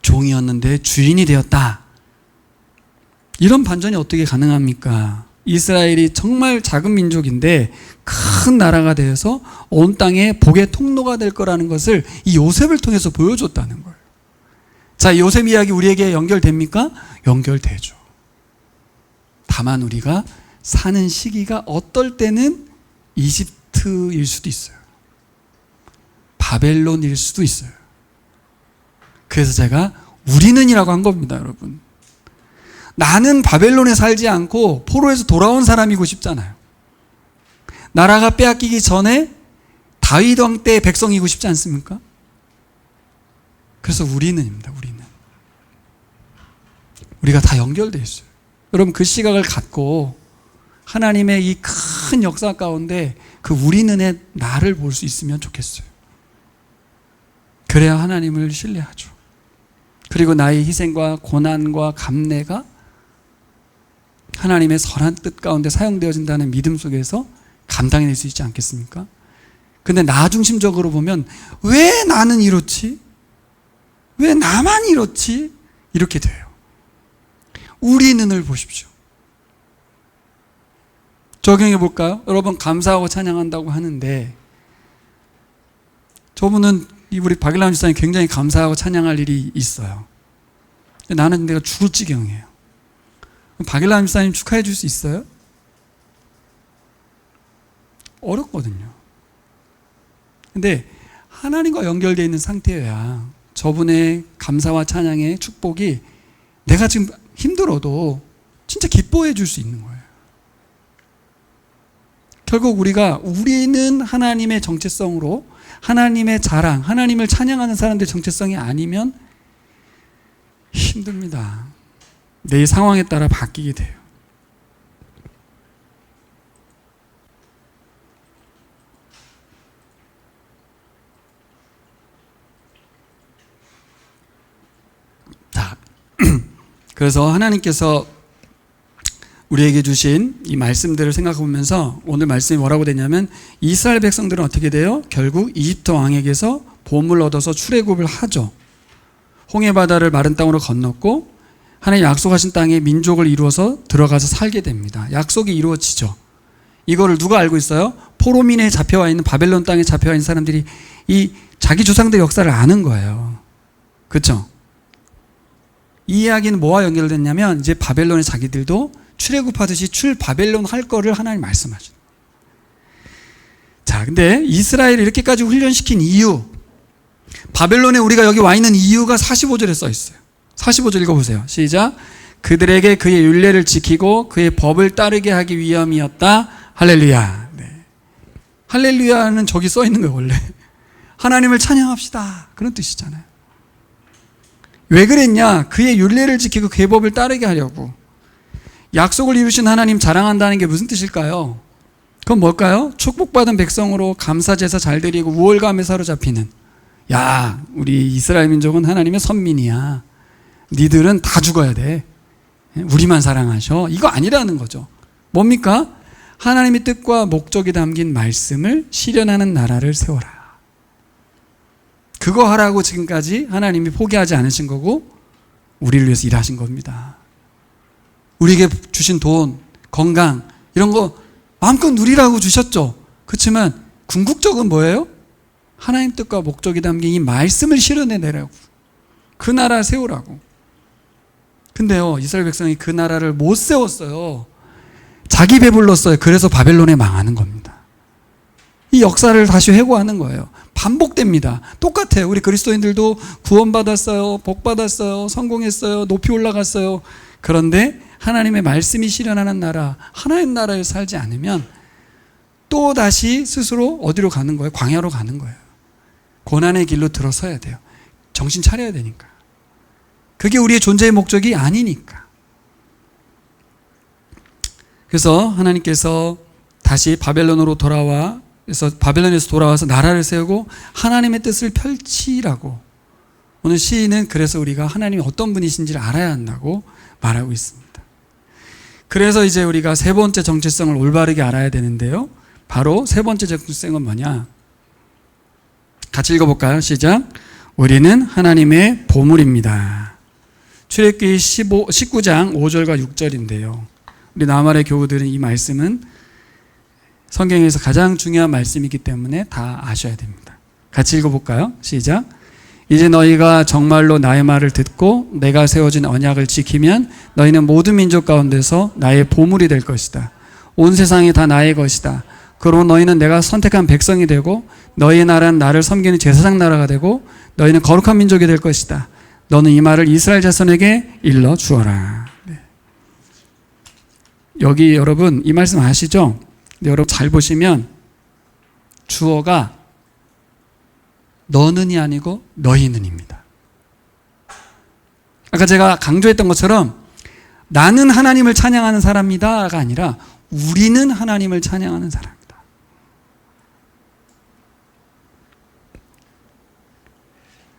종이었는데 주인이 되었다. 이런 반전이 어떻게 가능합니까? 이스라엘이 정말 작은 민족인데 큰 나라가 되어서 온 땅에 복의 통로가 될 거라는 것을 이 요셉을 통해서 보여줬다는 거예요. 자, 요셉 이야기 우리에게 연결됩니까? 연결되죠. 다만 우리가 사는 시기가 어떨 때는 이집트일 수도 있어요. 바벨론일 수도 있어요. 그래서 제가 우리는이라고 한 겁니다, 여러분. 나는 바벨론에 살지 않고 포로에서 돌아온 사람이고 싶잖아요. 나라가 빼앗기기 전에 다윗 왕 때의 백성이고 싶지 않습니까? 그래서 우리는입니다, 우리는. 우리가 다 연결되어 있어요. 여러분 그 시각을 갖고 하나님의 이 큰 역사 가운데 그 우리는의 나를 볼 수 있으면 좋겠어요. 그래야 하나님을 신뢰하죠. 그리고 나의 희생과 고난과 감내가 하나님의 선한 뜻 가운데 사용되어진다는 믿음 속에서 감당해낼 수 있지 않겠습니까? 근데 나 중심적으로 보면 왜 나는 이렇지? 왜 나만 이렇지? 이렇게 돼요. 우리는을 보십시오. 적용해 볼까요? 여러분 감사하고 찬양한다고 하는데 저분은 우리 박일남 집사님 굉장히 감사하고 찬양할 일이 있어요. 나는 내가 죽을 지경이에요. 박일남 집사님 축하해 줄 수 있어요? 어렵거든요. 근데 하나님과 연결되어 있는 상태여야 저분의 감사와 찬양의 축복이 내가 지금 힘들어도 진짜 기뻐해 줄 수 있는 거예요. 결국 우리는 하나님의 정체성으로 하나님의 자랑, 하나님을 찬양하는 사람들의 정체성이 아니면 힘듭니다. 내 상황에 따라 바뀌게 돼요. 자, 그래서 하나님께서 우리에게 주신 이 말씀들을 생각해 보면서 오늘 말씀이 뭐라고 되냐면 이스라엘 백성들은 어떻게 돼요? 결국 이집트 왕에게서 보물을 얻어서 출애굽을 하죠. 홍해 바다를 마른 땅으로 건넜고 하나님 약속하신 땅에 민족을 이루어서 들어가서 살게 됩니다. 약속이 이루어지죠. 이거를 누가 알고 있어요? 포로민에 잡혀와 있는 바벨론 땅에 잡혀와 있는 사람들이 이 자기 조상들의 역사를 아는 거예요. 그렇죠? 이 이야기는 뭐와 연결됐냐면 이제 바벨론의 자기들도 출애굽하듯이 바벨론 할 거를 하나님 말씀하시는 거예요. 자, 근데 이스라엘을 이렇게까지 훈련시킨 이유, 바벨론에 우리가 여기 와 있는 이유가 45절에 써 있어요. 45절 읽어보세요. 시작. 그들에게 그의 율례를 지키고 그의 법을 따르게 하기 위함이었다. 할렐루야. 네. 할렐루야는 저기 써 있는 거예요, 원래. 하나님을 찬양합시다. 그런 뜻이잖아요. 왜 그랬냐? 그의 율례를 지키고 그의 법을 따르게 하려고. 약속을 이루신 하나님 자랑한다는 게 무슨 뜻일까요? 그건 뭘까요? 축복받은 백성으로 감사제사 잘 드리고 우월감에 사로잡히는, 야, 우리 이스라엘 민족은 하나님의 선민이야. 니들은 다 죽어야 돼. 우리만 사랑하셔. 이거 아니라는 거죠. 뭡니까? 하나님의 뜻과 목적이 담긴 말씀을 실현하는 나라를 세워라. 그거 하라고 지금까지 하나님이 포기하지 않으신 거고 우리를 위해서 일하신 겁니다. 우리에게 주신 돈, 건강 이런 거 마음껏 누리라고 주셨죠. 그렇지만 궁극적은 뭐예요? 하나님 뜻과 목적이 담긴 이 말씀을 실현해내라고, 그 나라 세우라고. 근데요, 이스라엘 백성이 그 나라를 못 세웠어요. 자기 배불렀어요. 그래서 바벨론에 망하는 겁니다. 이 역사를 다시 회고하는 거예요. 반복됩니다. 똑같아요. 우리 그리스도인들도 구원받았어요, 복받았어요, 성공했어요, 높이 올라갔어요. 그런데 하나님의 말씀이 실현하는 나라, 하나님 나라에 살지 않으면 또 다시 스스로 어디로 가는 거예요? 광야로 가는 거예요. 고난의 길로 들어서야 돼요. 정신 차려야 되니까. 그게 우리의 존재의 목적이 아니니까. 그래서 하나님께서 다시 바벨론으로 그래서 바벨론에서 돌아와서 나라를 세우고 하나님의 뜻을 펼치라고. 오늘 시인은 그래서 우리가 하나님이 어떤 분이신지를 알아야 한다고 말하고 있습니다. 그래서 이제 우리가 세 번째 정체성을 올바르게 알아야 되는데요. 바로 세 번째 정체성은 뭐냐? 같이 읽어볼까요? 시작. 우리는 하나님의 보물입니다. 출애굽기 19장 5절과 6절인데요. 우리 나만의 교우들은 이 말씀은 성경에서 가장 중요한 말씀이기 때문에 다 아셔야 됩니다. 같이 읽어볼까요? 시작. 이제 너희가 정말로 나의 말을 듣고 내가 세워진 언약을 지키면 너희는 모든 민족 가운데서 나의 보물이 될 것이다. 온 세상이 다 나의 것이다. 그러므로 너희는 내가 선택한 백성이 되고 너희의 나라는 나를 섬기는 제사장 나라가 되고 너희는 거룩한 민족이 될 것이다. 너는 이 말을 이스라엘 자손에게 일러 주어라. 네. 여기 여러분 이 말씀 아시죠? 여러분 잘 보시면 주어가 너는이 아니고 너희는입니다. 아까 제가 강조했던 것처럼 나는 하나님을 찬양하는 사람이다가 아니라 우리는 하나님을 찬양하는 사람이다.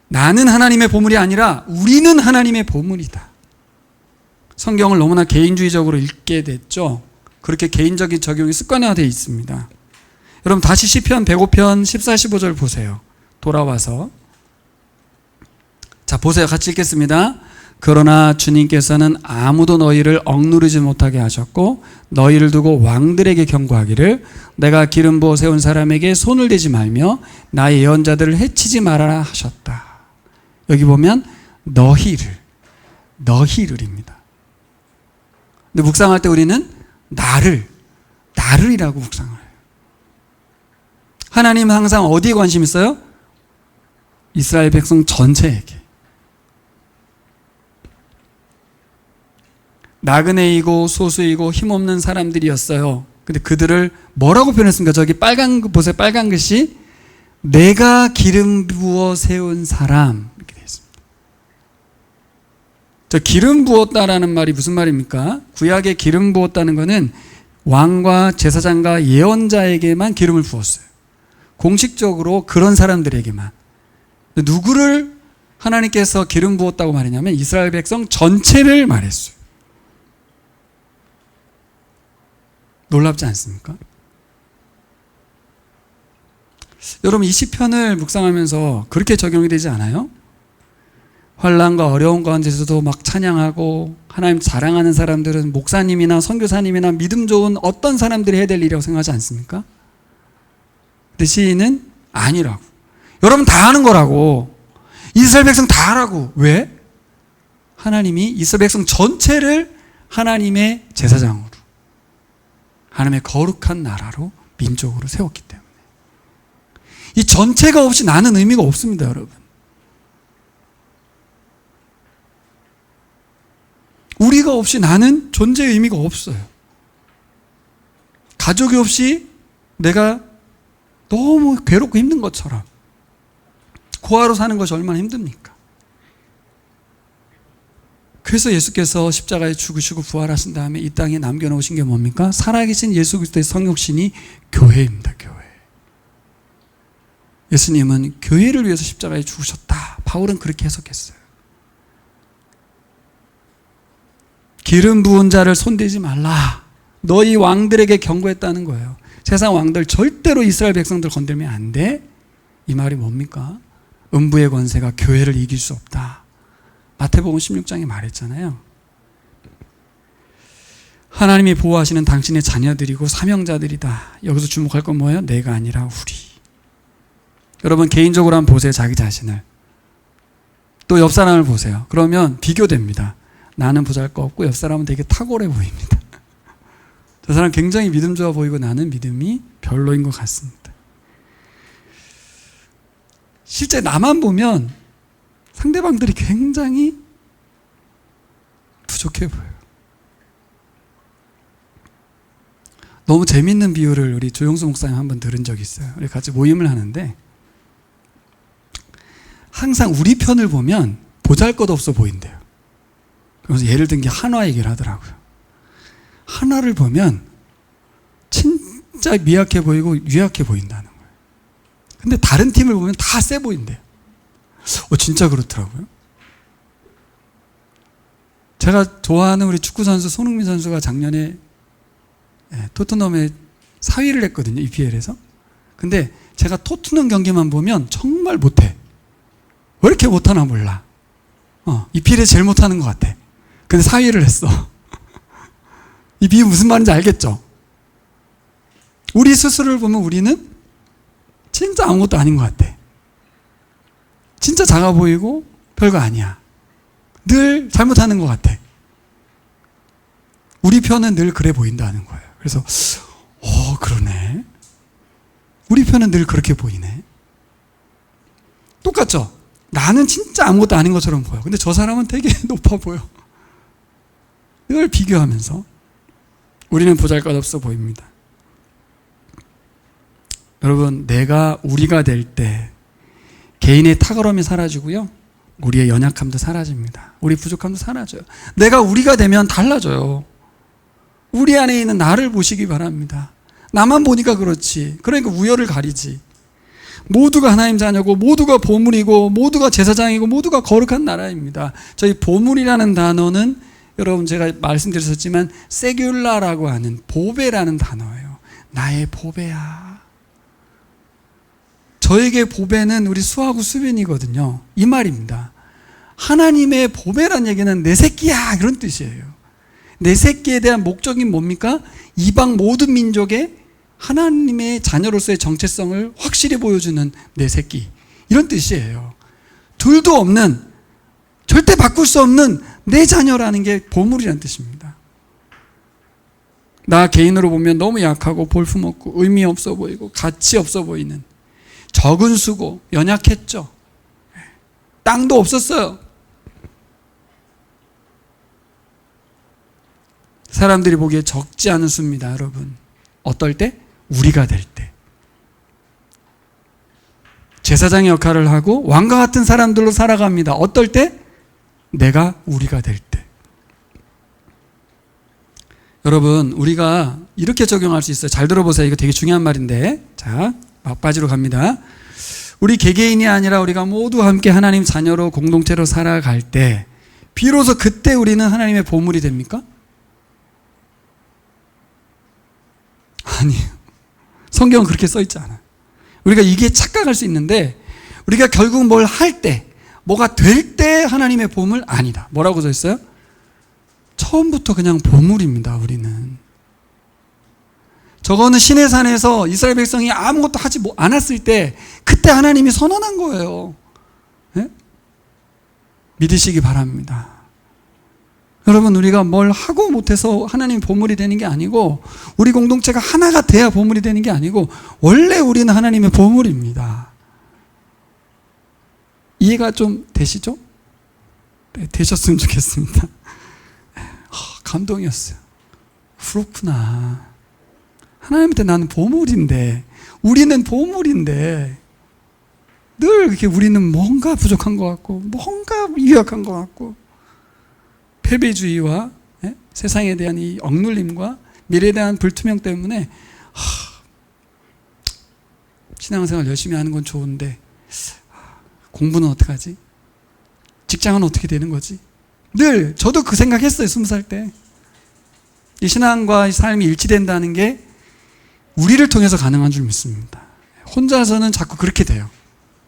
나는 하나님의 보물이 아니라 우리는 하나님의 보물이다. 성경을 너무나 개인주의적으로 읽게 됐죠. 그렇게 개인적인 적용이 습관화되어 있습니다. 여러분 다시 시편 105편 14, 15절 보세요. 돌아와서 자 보세요. 같이 읽겠습니다. 그러나 주님께서는 아무도 너희를 억누르지 못하게 하셨고 너희를 두고 왕들에게 경고하기를 내가 기름 부어 세운 사람에게 손을 대지 말며 나의 예언자들을 해치지 말아라 하셨다. 여기 보면 너희를입니다. 근데 묵상할 때 우리는 나를이라고 묵상을 해요. 하나님은 항상 어디에 관심 있어요? 이스라엘 백성 전체에게. 나그네이고 소수이고 힘없는 사람들이었어요. 근데 그들을 뭐라고 표현했습니까? 저기 빨간 거 보세요. 빨간 글씨. 내가 기름 부어 세운 사람. 이렇게 되어 있습니다. 저 기름 부었다라는 말이 무슨 말입니까? 구약에 기름 부었다는 것은 왕과 제사장과 예언자에게만 기름을 부었어요. 공식적으로 그런 사람들에게만. 누구를 하나님께서 기름 부었다고 말했냐면 이스라엘 백성 전체를 말했어요. 놀랍지 않습니까? 여러분 이 시편을 묵상하면서 그렇게 적용이 되지 않아요? 환난과 어려운 가운데서도 막 찬양하고 하나님 자랑하는 사람들은 목사님이나 선교사님이나 믿음 좋은 어떤 사람들이 해야 될 일이라고 생각하지 않습니까? 근데 시인은 아니라고. 여러분 다 하는 거라고. 이스라엘 백성 다 하라고. 왜? 하나님이 이스라엘 백성 전체를 하나님의 제사장으로, 하나님의 거룩한 나라로, 민족으로 세웠기 때문에. 이 전체가 없이 나는 의미가 없습니다, 여러분. 우리가 없이 나는 존재의 의미가 없어요. 가족이 없이 내가 너무 괴롭고 힘든 것처럼 고아로 사는 것이 얼마나 힘듭니까? 그래서 예수께서 십자가에 죽으시고 부활하신 다음에 이 땅에 남겨놓으신 게 뭡니까? 살아계신 예수 그리스도의 성육신이 교회입니다. 교회. 예수님은 교회를 위해서 십자가에 죽으셨다. 바울은 그렇게 해석했어요. 기름 부은 자를 손대지 말라. 너희 왕들에게 경고했다는 거예요. 세상 왕들 절대로 이스라엘 백성들 건들면 안 돼. 이 말이 뭡니까? 음부의 권세가 교회를 이길 수 없다. 마태복음 16장에 말했잖아요. 하나님이 보호하시는 당신의 자녀들이고 사명자들이다. 여기서 주목할 건 뭐예요? 내가 아니라 우리. 여러분 개인적으로 한번 보세요. 자기 자신을. 또 옆 사람을 보세요. 그러면 비교됩니다. 나는 보잘것없고 옆 사람은 되게 탁월해 보입니다. 저 사람 굉장히 믿음 좋아 보이고 나는 믿음이 별로인 것 같습니다. 실제 나만 보면 상대방들이 굉장히 부족해 보여요. 너무 재밌는 비유를 우리 조용수 목사님 한번 들은 적이 있어요. 우리 같이 모임을 하는데 항상 우리 편을 보면 보잘것없어 보인대요. 그래서 예를 든 게 한화 얘기를 하더라고요. 한화를 보면 진짜 미약해 보이고 유약해 보인다는 거예요. 근데 다른 팀을 보면 다 세 보인대요. 진짜 그렇더라고요. 제가 좋아하는 우리 축구선수 손흥민 선수가 작년에 토트넘에 4위를 했거든요. EPL에서. 근데 제가 토트넘 경기만 보면 정말 못해. 왜 이렇게 못하나 몰라. EPL에서 제일 못하는 것 같아. 근데 4위를 했어. 이 비유 무슨 말인지 알겠죠? 우리 스스로를 보면 우리는 진짜 아무것도 아닌 것 같아. 진짜 작아 보이고 별거 아니야. 늘 잘못하는 것 같아. 우리 편은 늘 그래 보인다는 거예요. 그래서 그러네. 우리 편은 늘 그렇게 보이네. 똑같죠? 나는 진짜 아무것도 아닌 것처럼 보여. 근데 저 사람은 되게 높아 보여. 이걸 비교하면서 우리는 보잘것없어 보입니다. 여러분, 우리가 될 때 개인의 탁월함이 사라지고요, 우리의 연약함도 사라집니다. 우리 부족함도 사라져요. 우리가 되면 달라져요. 우리 안에 있는 나를 보시기 바랍니다. 나만 보니까 그렇지. 그러니까 우열을 가리지. 모두가 하나님 자녀고, 모두가 보물이고, 모두가 제사장이고, 모두가 거룩한 나라입니다. 저희 보물이라는 단어는 여러분 제가 말씀드렸었지만 세귤라라고 하는 보배라는 단어예요. 나의 보배야. 저에게 보배는 우리 수하고 수빈이거든요. 이 말입니다. 하나님의 보배란 얘기는 내 새끼야, 이런 뜻이에요. 내 새끼에 대한 목적이 뭡니까? 이방 모든 민족의 하나님의 자녀로서의 정체성을 확실히 보여주는 내 새끼, 이런 뜻이에요. 둘도 없는, 절대 바꿀 수 없는 내 자녀라는 게 보물이라는 뜻입니다. 나 개인으로 보면 너무 약하고 볼품없고 의미 없어 보이고 가치 없어 보이는, 적은 수고, 연약했죠. 땅도 없었어요. 사람들이 보기에 적지 않은 수입니다, 여러분. 어떨 때? 우리가 될 때. 제사장의 역할을 하고 왕과 같은 사람들로 살아갑니다. 어떨 때? 우리가 될 때. 여러분, 우리가 이렇게 적용할 수 있어요. 잘 들어보세요. 이거 되게 중요한 말인데. 자, 막바지로 갑니다. 우리 개개인이 아니라 우리가 모두 함께 하나님 자녀로 공동체로 살아갈 때 비로소 그때 우리는 하나님의 보물이 됩니까? 아니에요. 성경은 그렇게 써 있지 않아요. 우리가 이게 착각할 수 있는데, 우리가 결국 뭘 할 때, 뭐가 될 때 하나님의 보물? 아니다. 뭐라고 써 있어요? 처음부터 그냥 보물입니다, 우리는. 저거는 시내산에서 이스라엘 백성이 아무것도 하지 않았을 때 그때 하나님이 선언한 거예요. 네? 믿으시기 바랍니다. 여러분, 우리가 뭘 하고 못해서 하나님 보물이 되는 게 아니고, 우리 공동체가 하나가 돼야 보물이 되는 게 아니고, 원래 우리는 하나님의 보물입니다. 이해가 좀 되시죠? 네, 되셨으면 좋겠습니다. 감동이었어요. 그렇구나. 하나님한테 나는 보물인데, 우리는 보물인데, 늘 이렇게 우리는 뭔가 부족한 것 같고, 뭔가 유약한 것 같고, 패배주의와 세상에 대한 이 억눌림과 미래에 대한 불투명 때문에 신앙생활 열심히 하는 건 좋은데 공부는 어떡하지? 직장은 어떻게 되는 거지? 늘 저도 그 생각했어요. 20살 때. 이 신앙과 이 삶이 일치된다는 게 우리를 통해서 가능한 줄 믿습니다. 혼자서는 자꾸 그렇게 돼요.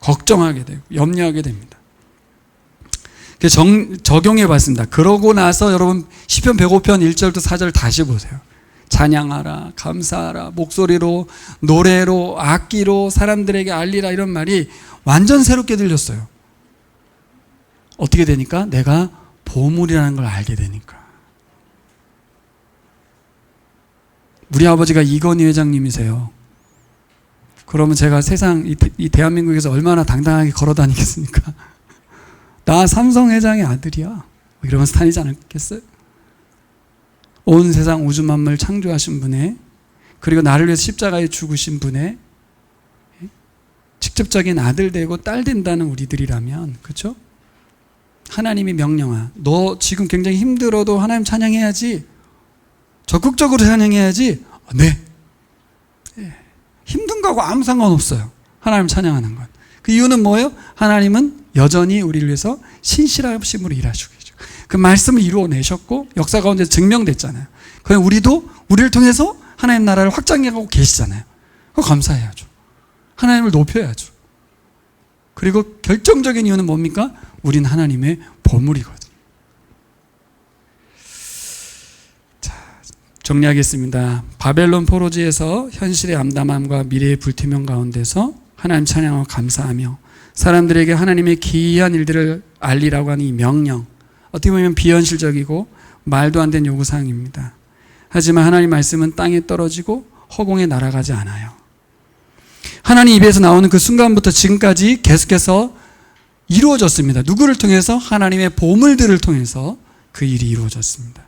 걱정하게 되고 염려하게 됩니다. 적용해 봤습니다. 그러고 나서 여러분 시편 105편 1절부터 4절 다시 보세요. 찬양하라, 감사하라, 목소리로, 노래로, 악기로 사람들에게 알리라, 이런 말이 완전 새롭게 들렸어요. 어떻게 되니까? 내가 보물이라는 걸 알게 되니까. 우리 아버지가 이건희 회장님이세요. 그러면 제가 세상 이 대한민국에서 얼마나 당당하게 걸어 다니겠습니까? 나 삼성 회장의 아들이야, 이러면서 다니지 않겠어요? 온 세상 우주 만물 창조하신 분의 그리고 나를 위해서 십자가에 죽으신 분의 직접적인 아들 되고 딸 된다는 우리들이라면, 그렇죠? 하나님이 명령하, 너 지금 굉장히 힘들어도 하나님 찬양해야지, 적극적으로 찬양해야지. 네. 힘든 거하고 아무 상관없어요, 하나님 찬양하는 건. 그 이유는 뭐예요? 하나님은 여전히 우리를 위해서 신실하심으로 일하시고 계죠. 그 말씀을 이루어내셨고 역사 가운데 증명됐잖아요. 그냥 우리도 우리를 통해서 하나님 나라를 확장해가고 계시잖아요. 그거 감사해야죠. 하나님을 높여야죠. 그리고 결정적인 이유는 뭡니까? 우린 하나님의 보물이거든요. 자, 정리하겠습니다. 바벨론 포로지에서 현실의 암담함과 미래의 불투명 가운데서 하나님 찬양하고 감사하며 사람들에게 하나님의 기이한 일들을 알리라고 하는 이 명령, 어떻게 보면 비현실적이고 말도 안 되는 요구사항입니다. 하지만 하나님 말씀은 땅에 떨어지고 허공에 날아가지 않아요. 하나님 입에서 나오는 그 순간부터 지금까지 계속해서 이루어졌습니다. 누구를 통해서? 하나님의 보물들을 통해서 그 일이 이루어졌습니다.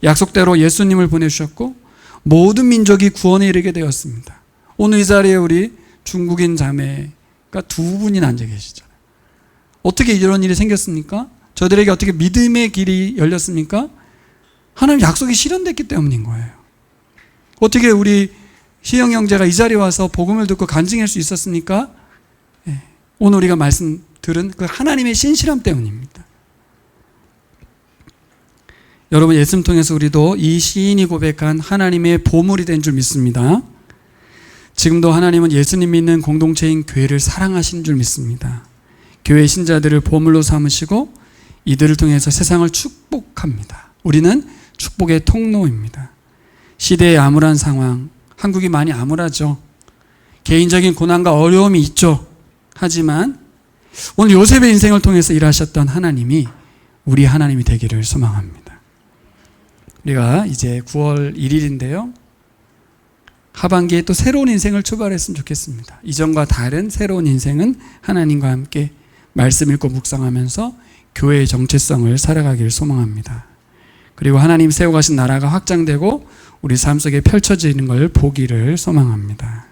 약속대로 예수님을 보내주셨고 모든 민족이 구원에 이르게 되었습니다. 오늘 이 자리에 우리 중국인 자매가 두 분이나 앉아 계시잖아요. 어떻게 이런 일이 생겼습니까? 저들에게 어떻게 믿음의 길이 열렸습니까? 하나님 약속이 실현됐기 때문인 거예요. 어떻게 우리 희영 형제가 이 자리에 와서 복음을 듣고 간증할 수 있었습니까? 네. 오늘 우리가 말씀 들은 그 하나님의 신실함 때문입니다. 여러분, 예수님 통해서 우리도 이 시인이 고백한 하나님의 보물이 된 줄 믿습니다. 지금도 하나님은 예수님 믿는 공동체인 교회를 사랑하시는 줄 믿습니다. 교회 신자들을 보물로 삼으시고 이들을 통해서 세상을 축복합니다. 우리는 축복의 통로입니다. 시대의 암울한 상황, 한국이 많이 암울하죠. 개인적인 고난과 어려움이 있죠. 하지만 오늘 요셉의 인생을 통해서 일하셨던 하나님이 우리 하나님이 되기를 소망합니다. 우리가 이제 9월 1일인데요. 하반기에 또 새로운 인생을 출발했으면 좋겠습니다. 이전과 다른 새로운 인생은 하나님과 함께 말씀 읽고 묵상하면서 교회의 정체성을 살아가기를 소망합니다. 그리고 하나님 세워가신 나라가 확장되고 우리 삶 속에 펼쳐지는 걸 보기를 소망합니다.